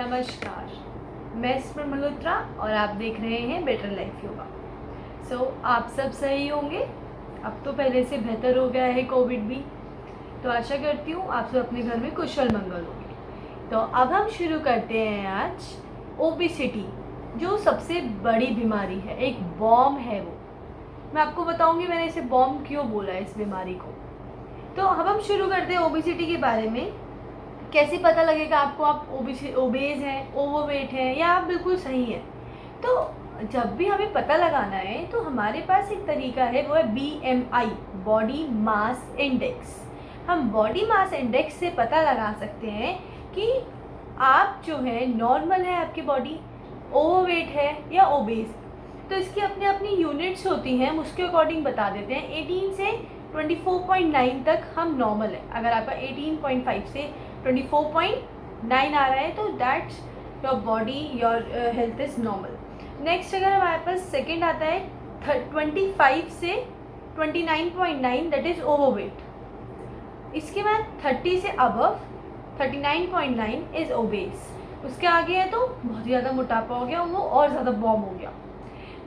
नमस्कार, मैं स्मृति मल्होत्रा और आप देख रहे हैं बेटर लाइफ योगा। आप सब सही होंगे। अब तो पहले से बेहतर हो गया है कोविड भी, तो आशा करती हूँ आप सब अपने घर में कुशल मंगल होंगे। तो अब हम शुरू करते हैं आज ओबेसिटी, जो सबसे बड़ी बीमारी है, एक बॉम्ब है वो। मैं आपको बताऊंगी मैंने इसे बॉम्ब क्यों बोला है इस बीमारी को। तो अब हम शुरू करते हैं ओबेसिटी के बारे में। कैसे पता लगेगा आपको आप ओबेज हैं, ओवरवेट हैं या आप बिल्कुल सही हैं। तो जब भी हमें पता लगाना है तो हमारे पास एक तरीका है, वो है BMI, बॉडी मास इंडेक्स। हम बॉडी मास इंडेक्स से पता लगा सकते हैं कि आप जो है नॉर्मल है, आपकी बॉडी ओवरवेट है या ओबेज। तो इसकी अपनी अपनी यूनिट्स होती हैं, हम उसके अकॉर्डिंग बता देते हैं। 18 से 24.9 तक हम नॉर्मल है। अगर आपका 18.5 से 24.9 आ रहा है तो that's your body, your health is normal. Next अगर हमारे पास सेकेंड आता है 25 से 29.9, दैट इज़ ओवरवेट। इसके बाद 30 से अबव 39.9 इज़ ओबेस। उसके आगे है तो बहुत ज़्यादा मोटापा हो गया, वो और ज़्यादा बॉम्ब हो गया।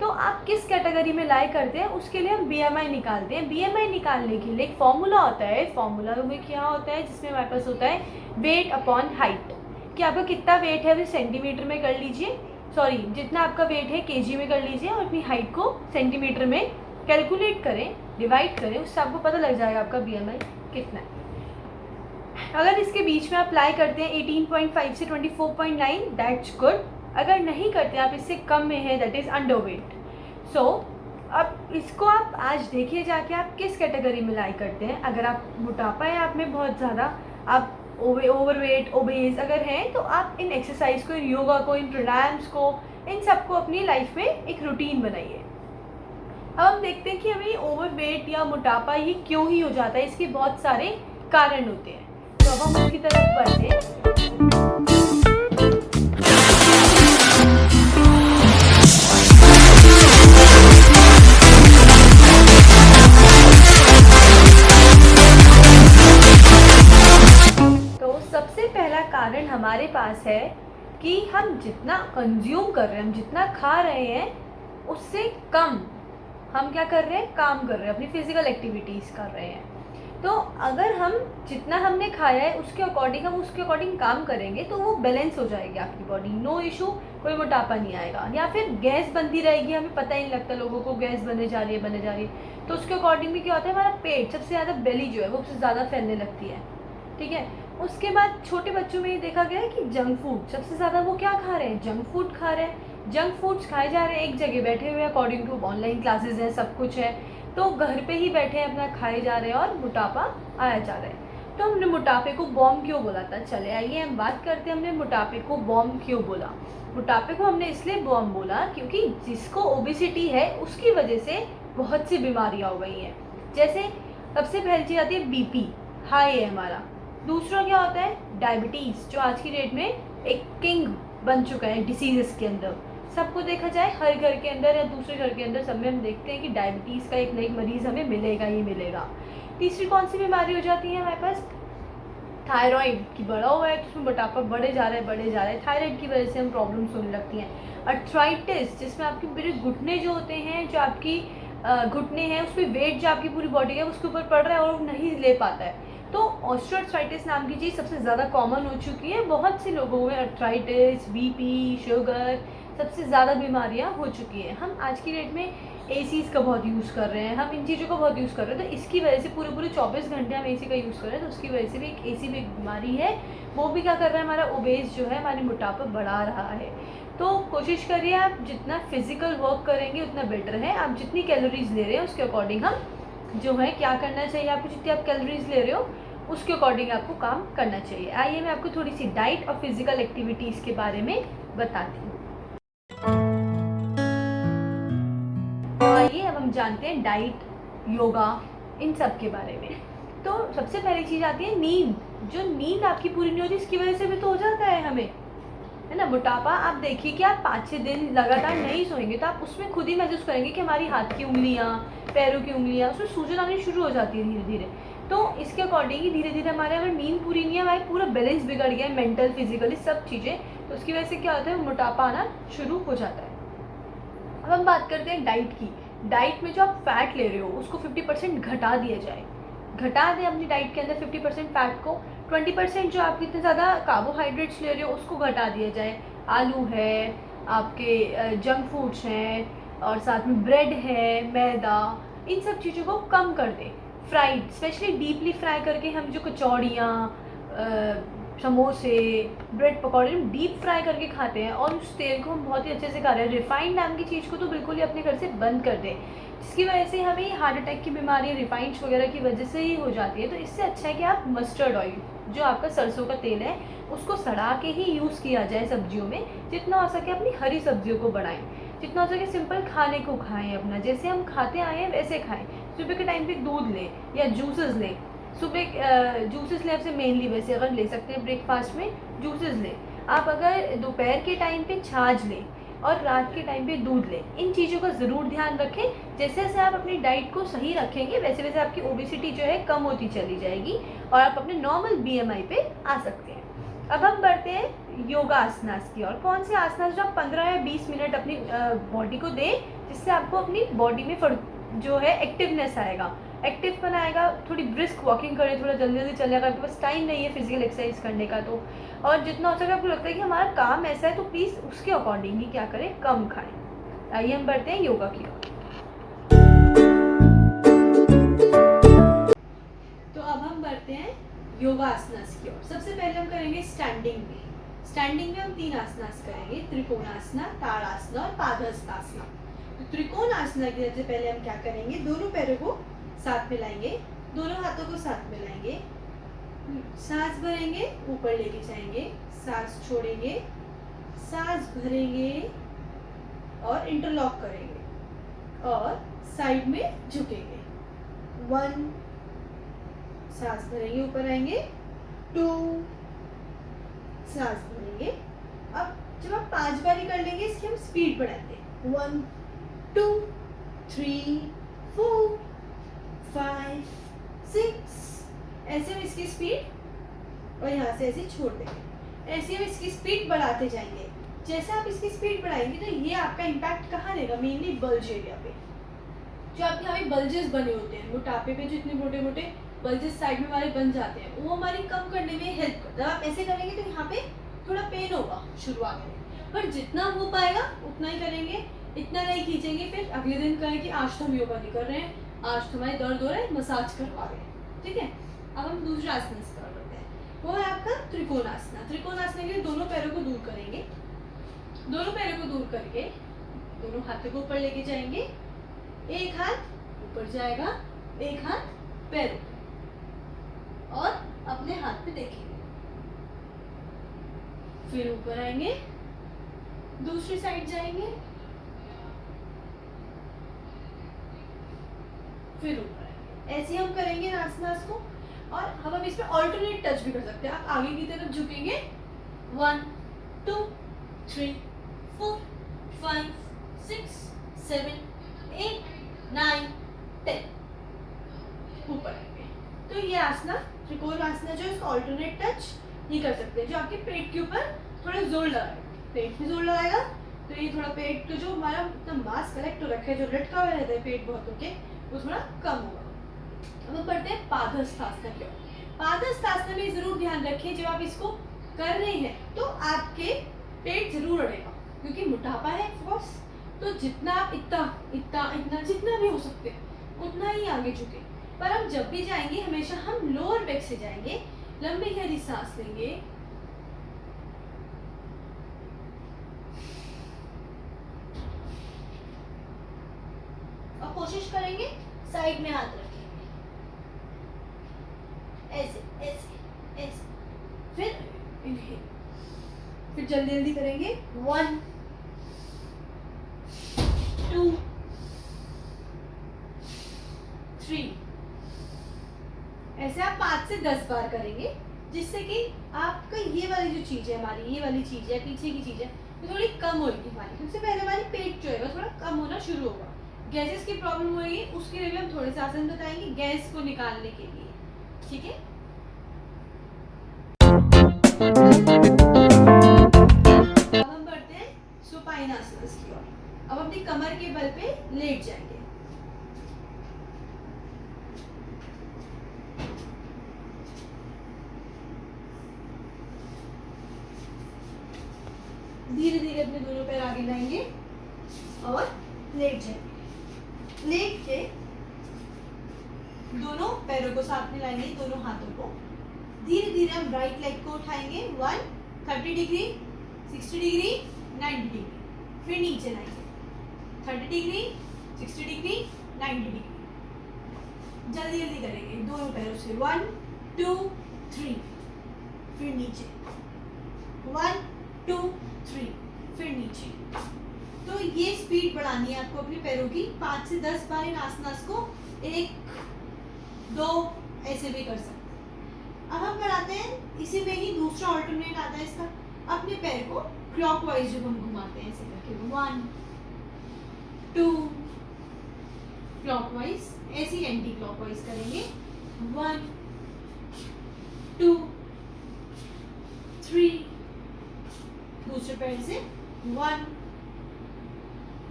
तो आप किस कैटेगरी में लाई करते हैं उसके लिए हम BMI निकालते हैं। BMI निकालने के लिए एक फॉर्मूला होता है। फॉर्मूला में क्या होता है, जिसमें हमारे पास होता है वेट अपॉन हाइट, कि आपका कितना वेट है वो सेंटीमीटर में कर लीजिए, सॉरी जितना आपका वेट है केजी में कर लीजिए, और अपनी हाइट को सेंटीमीटर में कैलकुलेट करें, डिवाइड करें, उससे आपको पता लग जाएगा आपका BMI कितना है। अगर इसके बीच में आप अप्लाई करते हैं 18.5 से 24.9, दैट्स गुड। अगर नहीं करते आप, इससे कम में है, दैट इज़ अंडरवेट। अब इसको आप आज देखिए जाके आप किस कैटेगरी में लाई करते हैं। अगर आप मोटापा है आप में बहुत ज़्यादा, आप ओवरवेट ओबेज अगर हैं, तो आप इन एक्सरसाइज को, इन योगा को, इन प्राणायाम्स को, इन सबको अपनी लाइफ में एक रूटीन बनाइए। अब हम देखते हैं कि हमें ओवरवेट या मोटापा ये क्यों ही हो जाता है। इसके बहुत सारे कारण होते हैं। तो अब हम उसकी तरफ बढ़ते हैं। कारण हमारे पास है कि हम जितना कंज्यूम कर रहे हैं, हम जितना खा रहे हैं, उससे कम हम क्या कर रहे हैं, काम कर रहे हैं, अपनी फिजिकल एक्टिविटीज़ कर रहे हैं। तो अगर हम जितना हमने खाया है उसके अकॉर्डिंग हम उसके अकॉर्डिंग काम करेंगे तो वो बैलेंस हो जाएगी आपकी बॉडी, नो इशू, कोई मोटापा नहीं आएगा। या फिर गैस बनती रहेगी, हमें पता ही नहीं लगता, लोगों को गैस बने जा रही है। तो उसके अकॉर्डिंग भी क्या होता है, हमारा पेट, सबसे ज़्यादा बेली जो है वो सबसे ज़्यादा फैलने लगती है। ठीक है। उसके बाद छोटे बच्चों में ये देखा गया है कि जंक फूड सबसे ज़्यादा वो क्या खा रहे हैं, जंक फूड खा रहे हैं। जंक फूड्स खाए जा रहे हैं एक जगह बैठे हुए, अकॉर्डिंग टू ऑनलाइन क्लासेस हैं, सब कुछ है, तो घर पे ही बैठे अपना खाए जा रहे हैं और मोटापा आया जा रहा है। तो हमने मोटापे को बॉम्ब क्यों बोला था, चले आइए हम बात करते हैं हमने मोटापे को बॉम्ब क्यों बोला। मोटापे को हमने इसलिए बॉम्ब बोला क्योंकि जिसको ओबेसिटी है उसकी वजह से बहुत सी बीमारियाँ हो गई हैं। जैसे सबसे पहली चीज़ आती है BP, हाई है हमारा। दूसरा क्या होता है, डायबिटीज़, जो आज की डेट में एक किंग बन चुका है डिसीज़ के अंदर। सबको देखा जाए हर घर के अंदर या दूसरे घर के अंदर, सब में हम देखते हैं कि डायबिटीज़ का एक नई मरीज़ हमें मिलेगा ही मिलेगा। तीसरी कौन सी बीमारी हो जाती है हमारे पास, थायराइड की बढ़ा हुआ है तो उसमें मोटापा बढ़े जा रहा है। थायराइड की वजह से हम प्रॉब्लम्स होने लगती हैं। अर्थराइटिस, जिसमें आपके पूरे घुटने जो होते हैं, जो आपकी घुटने हैं, उस पर वेट जो आपकी पूरी बॉडी है उसके ऊपर पड़ रहा है और वो नहीं ले पाता है। तो ऑस्टियोआर्थराइटिस नाम की चीज़ सबसे ज़्यादा कॉमन हो चुकी है। बहुत से लोगों में अर्थराइटिस, BP, शुगर, सबसे ज़्यादा बीमारियां हो चुकी है। हम आज की डेट में ACs का बहुत यूज़ कर रहे हैं, हम इन चीज़ों का बहुत यूज़ कर रहे हैं, तो इसकी वजह से पूरे 24 घंटे हम AC का यूज़ कर रहे हैं, तो उसकी वजह से भी एक AC भी एक बीमारी है। वो भी क्या कर रहा है, हमारा ओबेस जो है, हमारे मोटापा बढ़ा रहा है। तो कोशिश करिए आप जितना फिजिकल वर्क करेंगे उतना बेटर है। आप जितनी कैलोरीज ले रहे हैं उसके अकॉर्डिंग हम जो है क्या करना चाहिए, आपको जितनी आप कैलोरीज ले रहे हो उसके अकॉर्डिंग आपको काम करना चाहिए। आइए मैं आपको थोड़ी सी डाइट और फिजिकल एक्टिविटीज़ के बारे में बताती हूँ। तो आइए अब हम जानते हैं डाइट, योगा, इन सब के बारे में। तो सबसे पहली चीज़ आती है नींद। जो नींद आपकी पूरी नहीं होती इसकी वजह से भी तो हो जाता है हमें, है ना, मोटापा। आप देखिए कि आप 5-6 दिन लगातार नहीं सोएंगे तो आप उसमें खुद ही महसूस करेंगे कि हमारी हाथ की उंगलियाँ, पैरों की उंगलियाँ, उसमें सूजन आनी शुरू हो जाती है धीरे धीरे। तो इसके अकॉर्डिंग ही धीरे धीरे हमारे अगर नींद पूरी नहीं है, हमारे पूरा बैलेंस बिगड़ गया है, मेंटल फिजिकली सब चीज़ें। तो उसकी वजह से क्या होता है, मोटापा आना शुरू हो जाता है। अब हम बात करते हैं डाइट की। डाइट में जो आप फैट ले रहे हो उसको 50% घटा दिया जाए, घटा दें अपनी डाइट के अंदर 50% फैट को। 20% जो आप इतने ज़्यादा कार्बोहाइड्रेट्स ले रहे हो उसको घटा दिया जाए। आलू है, आपके जंक फूड्स हैं, और साथ में ब्रेड है, मैदा, इन सब चीज़ों को कम कर दें। फ्राइड, स्पेशली डीपली फ्राई करके हम जो कचौड़ियाँ, समोसे, ब्रेड पकौड़े डीप फ्राई करके खाते हैं और उस तेल को हम बहुत ही अच्छे से खा रहे हैं। रिफाइंड नाम की चीज़ को तो बिल्कुल ही अपने घर से बंद कर दें, जिसकी वजह से हमें हार्ट अटैक की बीमारी रिफाइंड्स वगैरह की वजह से ही हो जाती है। तो इससे अच्छा है कि आप मस्टर्ड ऑयल, जो आपका सरसों का तेल है, उसको सड़ा के ही यूज़ किया जाए सब्जियों में। जितना हो सके अपनी हरी सब्जियों को बढ़ाएं, जितना हो सके सिंपल खाने को खाएं, अपना जैसे हम खाते आए हैं वैसे खाएं। सुबह के टाइम पे दूध लें या जूसेस लें। सुबह जूसेस लें, आपसे मेनली वैसे अगर ले सकते हैं ब्रेकफास्ट में जूसेस लें। आप अगर दोपहर के टाइम पे छाछ लें और रात के टाइम पे दूध लें। इन चीज़ों का ज़रूर ध्यान रखें। जैसे जैसे आप अपनी डाइट को सही रखेंगे वैसे वैसे आपकी ओबेसिटी जो है कम होती चली जाएगी और आप अपने नॉर्मल BMI पे आ सकते हैं। अब हम बढ़ते हैं योगा आसनास की और कौन से आसनास जो आप 15 या 20 मिनट अपनी बॉडी को दें, जिससे आपको अपनी बॉडी में जो है एक्टिवनेस आएगा, एक्टिव बनाएगा। थोड़ी ब्रिस्क वॉकिंग करें, थोड़ा जल्दी जल्दी चलें। अगर आपके पास टाइम नहीं है फिजिकल एक्सरसाइज करने का तो, और जितना हो सके आपको लगता है कि हमारा काम ऐसा है तो प्लीज़ उसके अकॉर्डिंग ही क्या करें, कम खाएं। आइए हम बढ़ते हैं योगा की ओर। तो अब हम बढ़ते हैं योगा आसनास की ओर। सबसे पहले हम करेंगे स्टैंडिंग में। स्टैंडिंग में हम 3 आसनास करेंगे, त्रिकोणासना, ताड़ासना और पादहस्तासना। तो त्रिकोणासना की सबसे पहले हम क्या करेंगे, दोनों पैरों को साथ में लाएंगे, दोनों हाथों को साथ में लाएंगे, सांस भरेंगे, ऊपर लेके जाएंगे, सांस छोड़ेंगे, सांस भरेंगे और इंटरलॉक करेंगे और साइड में झुकेंगे। 1, सांस भरेंगे, ऊपर आएंगे, 2, सांस भरेंगे। अब जब आप 5 बारी कर लेंगे इसकी हम स्पीड बढ़ाएंगे। 1, 2, 3, 4, 5, 6, ऐसे हम इसकी स्पीड, और यहाँ से ऐसे छोड़ देंगे। ऐसे हम इसकी स्पीड बढ़ाते जाएंगे। जैसे आप इसकी स्पीड बढ़ाएंगे तो ये आपका इम्पैक्ट कहाँ देगा, मेनली बल्ज एरिया पे। जो आपके यहाँ पे बल्जेस बने होते हैं मोटापे पे, जो इतने मोटे मोटे बल्जेस साइड में हमारे बन जाते हैं, वो हमारी कम करने में हेल्प करता है। आप ऐसे करेंगे तो यहाँ पे थोड़ा पेन होगा शुरुआत में, पर जितना हो पाएगा उतना ही करेंगे, इतना नहीं खींचेंगे। फिर अगले दिन कहें कि आज तो हम योगा नहीं कर रहे हैं, आज तो हमारे दर्द हो रहा है, मसाज करवा रहे हैं, ठीक है। अब हम दूसरा आसन कर लेते हैं, वो है आपका त्रिकोणासना। त्रिकोणासना के लिए दोनों पैरों को दूर करेंगे, दोनों पैरों को दूर करके दोनों हाथों को ऊपर लेके जाएंगे। एक हाथ ऊपर जाएगा, एक हाथ पैरों और अपने हाथ पे देखेंगे। फिर ऊपर आएंगे, दूसरी साइड जाएंगे, फिर ऊपर आएंगे। ऐसे हम करेंगे आसनास को। और हम इस पे ऑल्टरनेट टच भी कर सकते हैं। आप आगे की तरफ झुकेंगे, 1, 2, 3, 4, 5, 6, 7, 8, 9, 10, ऊपर आएंगे। तो ये आसना त्रिकोण आसना जो है इसका ऑल्टरनेट टच ये कर सकते हैं, जो आपके पेट के ऊपर थोड़ा जोर लगाएगा। पेट में जोर लगाएगा तो ये थोड़ा पेट का जो हमारा इतना मास कलेक्ट हो रखा है, जो लटका हुआ रहता है पेट बहुत होके, वो थोड़ा कम होगा। अब हम पढ़ते हैं पादहस्तासना की ओर। पादहस्तासना में जरूर ध्यान रखें, जब आप इसको कर रहे हैं तो आपके पेट जरूर अड़ेगा, क्योंकि मोटापा है ऑफकोर्स। तो जितना आप इतना जितना भी हो सकते हैं उतना ही आगे झुके। पर हम जब भी जाएंगे हमेशा हम लोअर बैक से जाएंगे, लंबी गहरी सांस लेंगे, और कोशिश करेंगे साइड में हाथ रखेंगे, ऐसे ऐसे ऐसे। फिर इनहेल, फिर जल्दी जल्दी करेंगे, 1, 2, 3। ऐसे आप 5 से 10 बार करेंगे, जिससे कि आपका ये वाली जो चीज है, हमारी ये वाली चीज है, पीछे की चीज है, तो थोड़ी कम होगी हमारी। सबसे पहले हमारी पेट जो है थोड़ा कम होना शुरू होगा। गैसेस की प्रॉब्लम होगी, उसके लिए भी हम थोड़े से आसन बताएंगे गैस को निकालने के लिए, ठीक है। अपनी कमर के बल पे लेट जाएंगे। धीरे धीरे अपने दोनों पैर आगे लाएंगे और लेट जाएंगे। लेट के दोनों पैरों को साथ में लाएंगे, दोनों हाथों को। धीरे धीरे हम राइट लेग को उठाएंगे 130 डिग्री, 60 डिग्री, 90 डिग्री, फिर नीचे लाएंगे 30 डिग्री, 60 डिग्री, 90 डिग्री। जल्दी जल्दी करेंगे दोनों पैरों से 1 2 3, फिर नीचे 1 2 3, फिर नीचे। तो ये स्पीड बढ़ानी है आपको अपने पैरों की। 5 से 10 बार इन आसनास को 1 2 ऐसे भी कर सकते हैं। अब हम बढ़ाते हैं, इसी में ही दूसरा ऑल्टरनेट आता है इसका। अपने पैर को क्लॉकवाइज जब हम घुमाते हैं ऐसे करके 1 2 क्लॉकवाइज, ऐसे ही एंटी क्लॉकवाइज करेंगे 1 2 3, दूसरे पैर से 1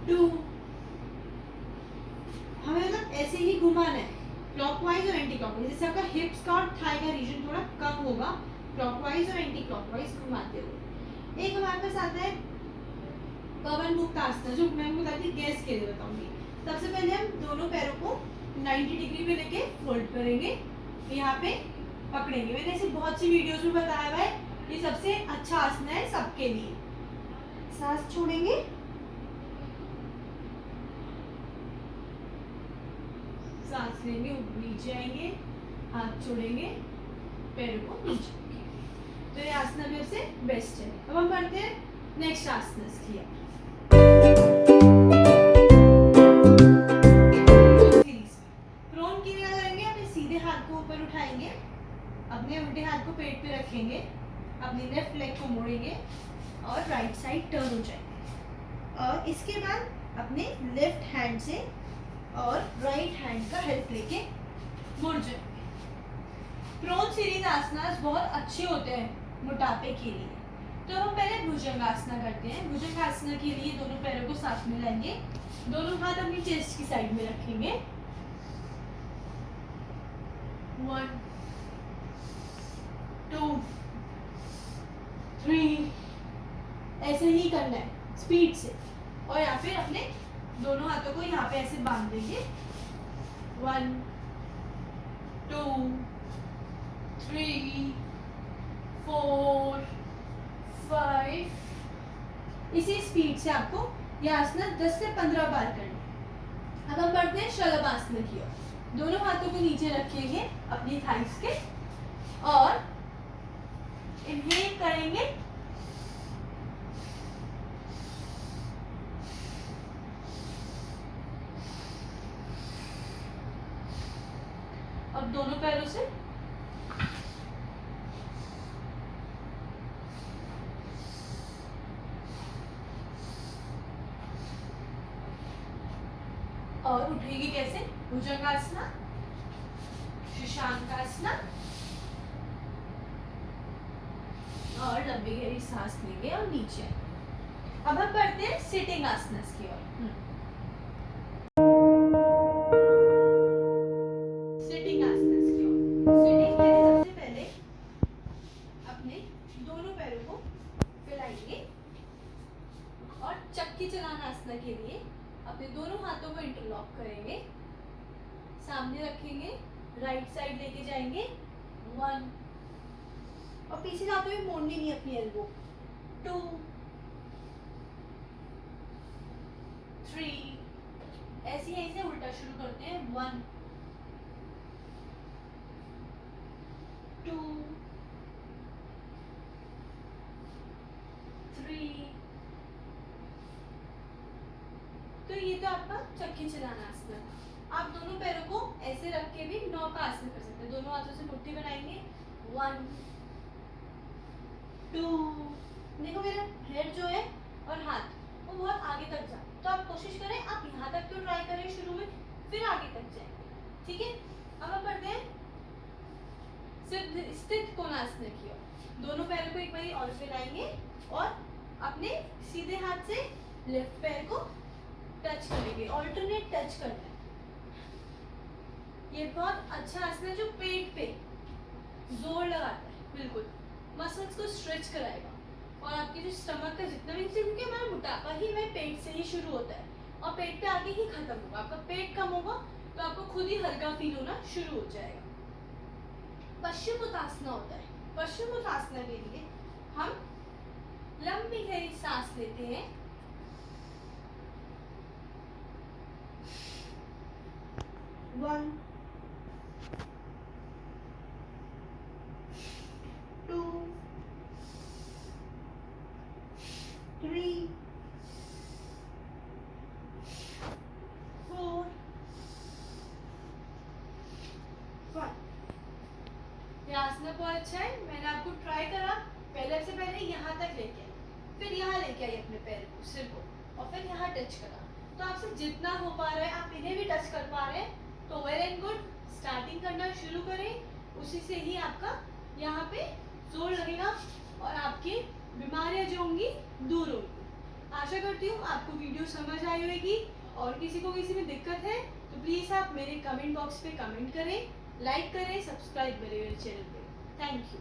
2। हमें मतलब ऐसे ही घुमाना है क्लॉकवाइज और एंटी क्लॉकवाइज। जैसे आपका हिप्स का और थाई का रीजन थोड़ा कम होगा क्लॉकवाइज और एंटी क्लॉकवाइज घुमाते हुए। एक हमारे पास आता है पवन मुक्त आसन, जो मैं बताती गैस के लिए बताऊंगी। सबसे पहले हम दोनों पैरों को 90 डिग्री पे लेके फोल्ड करेंगे, यहाँ पे पकड़ेंगे। मैंने ऐसे बहुत सी वीडियोस में बताया हुआ है, ये सबसे अच्छा आसन है सबके लिए। सांस छोड़ेंगे, सांस लेंगे, नीचे आएंगे, हाथ छोड़ेंगे, पैरों को नीचे रखेंगे। तो ये आसन भी सबसे बेस्ट है। अब हम बढ़ते हैं नेक्स्ट आसन की। प्रोन की क्या करेंगे, अपने सीधे हाथ को ऊपर उठाएंगे, अपने उल्टे हाथ को पेट पे रखेंगे, अपनी लेफ्ट लेग को मोड़ेंगे और राइट साइड टर्न हो जाएंगे। और इसके बाद अपने लेफ्ट हैंड से और राइट हैंड का हेल्प लेके मुड़ जाएंगे। प्रोन सीरीज आसनास बहुत अच्छे होते हैं मोटापे के लिए। तो हम पहले भुजंगासना करते हैं। भुजंगासना के लिए दोनों पैरों को साथ में लाएंगे, दोनों हाथ अपनी चेस्ट की साइड में रखेंगे 1 2 3, ऐसे ही करना है स्पीड से। और या फिर अपने दोनों हाथों को यहाँ पे ऐसे बांध देंगे 1 2 3 4 5। इसी स्पीड से आपको यह आसन 10 से 15 बार करना। अब हम बढ़ते हैं शलभासन की ओर। दोनों हाथों को नीचे रखेंगे अपनी थाइस के और इनहेल करेंगे, अब दोनों पैरों से और उठेगी कैसे, भुजंगासना, शशांकासना, और लंबी गहरी सांस लेंगे और नीचे। अब हम बढ़ते हैं सिटिंग आसनस की ओर। सिटिंग आसनस की ओर। सिटिंग के लिए सबसे पहले अपने दोनों पैरों को फैलाएंगे और चक्की चलाना आसना के लिए अपने दोनों हाथों को इंटरलॉक करेंगे, सामने रखेंगे, राइट साइड लेके जाएंगे 1, और पीछे जाते हुए मोड़नी नहीं अपनी एल्बो 2 3। ऐसे ऐसे उल्टा शुरू करते हैं 1 2 3। तो ये तो आपका चक्की चलाना आसन था। आप दोनों पैरों को ऐसे रख के भी नौका आसन कर सकते हैं। दोनों हाथों से मुट्ठी बनाएंगे 1 2। देखो मेरा हेड जो है और हाथ वो बहुत आगे तक जाए, तो आप कोशिश करें आप यहाँ तक तो ट्राई करें शुरू में, फिर आगे तक जाएंगे। ठीक है, अब हम करते हैं स्थित कोणासन की ओर। दोनों पैरों को एक बार और फैलाएंगे और अपने सीधे हाथ से लेफ्ट पैर को टच करेंगे, ऑल्टरनेट टच करना है। ये बहुत अच्छा आसन है जो पेट पे जोर लगाता है, बिल्कुल मसल्स को स्ट्रेच कराएगा और आपके जो स्टमक का जितना भी, क्योंकि हमारा मोटापा ही में पेट से ही शुरू होता है और पेट पे आगे ही खत्म होगा। आपका पेट कम होगा तो आपको खुद ही हल्का फील होना शुरू हो जाएगा। पश्चिमोत्तासना होता है। पश्चिमोत्तासना के लिए हम लंबी गहरी सांस लेते हैं, one, two, three, four, five. ये आसन बहुत अच्छा है, मैंने आपको ट्राई करा। पहले से पहले यहाँ तक लेके आई, फिर यहाँ लेके आई अपने पैर को, सिर को, और फिर यहाँ टच करा। तो आपसे जितना हो पा रहा है आप इन्हें भी टच कर पा रहे हैं तो वेल एंड गुड। स्टार्टिंग करना शुरू करें, उसी से ही आपका यहाँ पे जोर लगेगा और आपकी बीमारियां जो होंगी दूर होंगी। आशा करती हूँ आपको वीडियो समझ आई होगी, और किसी को किसी में दिक्कत है तो प्लीज़ आप मेरे कमेंट बॉक्स पे कमेंट करें, लाइक करें, सब्सक्राइब करें मेरे चैनल पे। Thank you.